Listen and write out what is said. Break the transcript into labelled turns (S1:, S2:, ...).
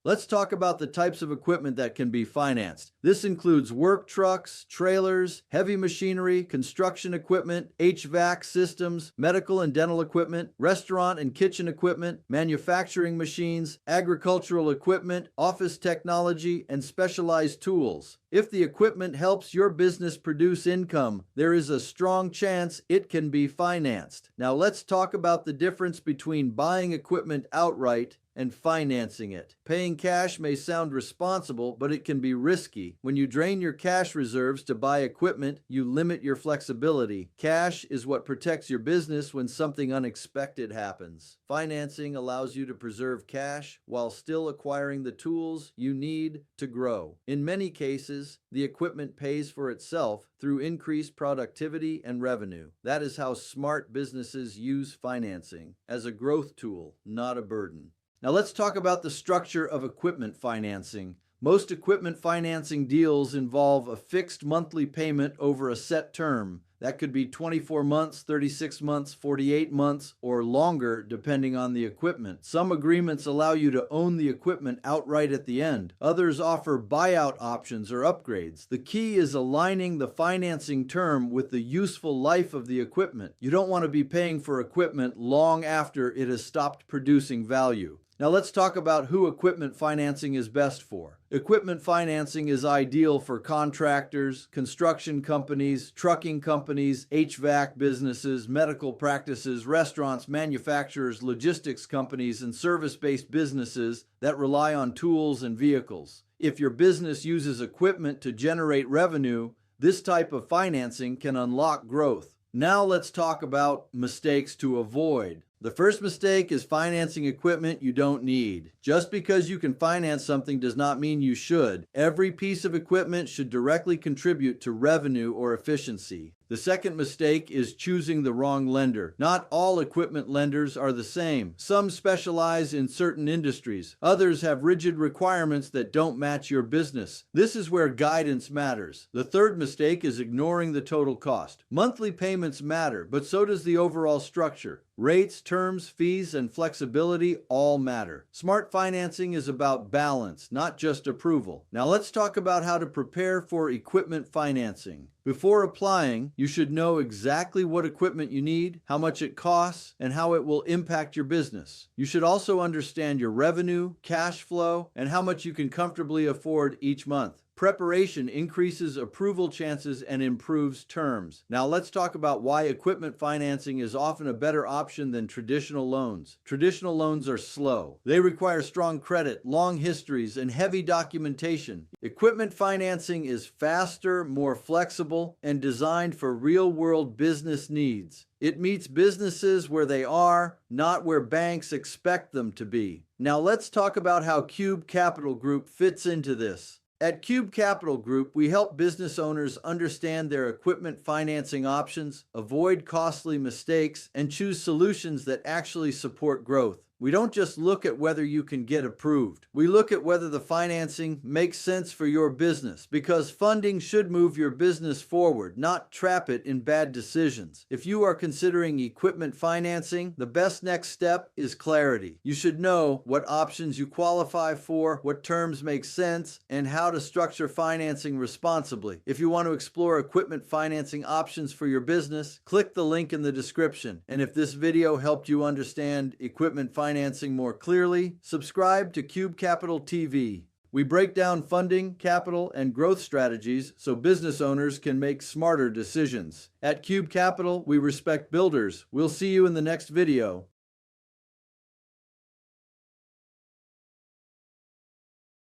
S1: Let's talk about the types of equipment that can be financed. This includes work trucks, trailers, heavy machinery, construction equipment, HVAC systems, medical and dental equipment, restaurant and kitchen equipment, manufacturing machines, agricultural equipment, office technology, and specialized tools. If the equipment helps your business produce income, there is a strong chance it can be financed. Now let's talk about the difference between buying equipment outright and financing it. Paying cash may sound responsible, but it can be risky. When you drain your cash reserves to buy equipment, you limit your flexibility. Cash is what protects your business when something unexpected happens. Financing allows you to preserve cash while still acquiring the tools you need to grow. In many cases, the equipment pays for itself through increased productivity and revenue. That is how smart businesses use financing as a growth tool, not a burden. Now let's talk about the structure of equipment financing. Most equipment financing deals involve a fixed monthly payment over a set term. That could be 24 months, 36 months, 48 months, or longer depending on the equipment. Some agreements allow you to own the equipment outright at the end. Others offer buyout options or upgrades. The key is aligning the financing term with the useful life of the equipment. You don't want to be paying for equipment long after it has stopped producing value. Now let's talk about who equipment financing is best for. Equipment financing is ideal for contractors, construction companies, trucking companies, HVAC businesses, medical practices, restaurants, manufacturers, logistics companies, and service-based businesses that rely on tools and vehicles. If your business uses equipment to generate revenue, this type of financing can unlock growth. Now let's talk about mistakes to avoid. The first mistake is financing equipment you don't need. Just because you can finance something does not mean you should. Every piece of equipment should directly contribute to revenue or efficiency. The second mistake is choosing the wrong lender. Not all equipment lenders are the same. Some specialize in certain industries. Others have rigid requirements that don't match your business. This is where guidance matters. The third mistake is ignoring the total cost. Monthly payments matter, but so does the overall structure. Rates, terms, fees, and flexibility all matter. Smart financing is about balance, not just approval. Now let's talk about how to prepare for equipment financing. Before applying, you should know exactly what equipment you need, how much it costs, and how it will impact your business. You should also understand your revenue, cash flow, and how much you can comfortably afford each month. Preparation increases approval chances and improves terms. Now let's talk about why equipment financing is often a better option than traditional loans. Traditional loans are slow. They require strong credit, long histories, and heavy documentation. Equipment financing is faster, more flexible, and designed for real-world business needs. It meets businesses where they are, not where banks expect them to be. Now let's talk about how Cube Capital Group fits into this. At Cube Capital Group, we help business owners understand their equipment financing options, avoid costly mistakes, and choose solutions that actually support growth. We don't just look at whether you can get approved. We look at whether the financing makes sense for your business, because funding should move your business forward, not trap it in bad decisions. If you are considering equipment financing, the best next step is clarity. You should know what options you qualify for, what terms make sense, and how to structure financing responsibly. If you want to explore equipment financing options for your business, click the link in the description. And if this video helped you understand equipment financing more clearly, subscribe to Cube Capital TV. We break down funding, capital, and growth strategies so business owners can make smarter decisions. At Cube Capital, we respect builders. We'll see you in the next video.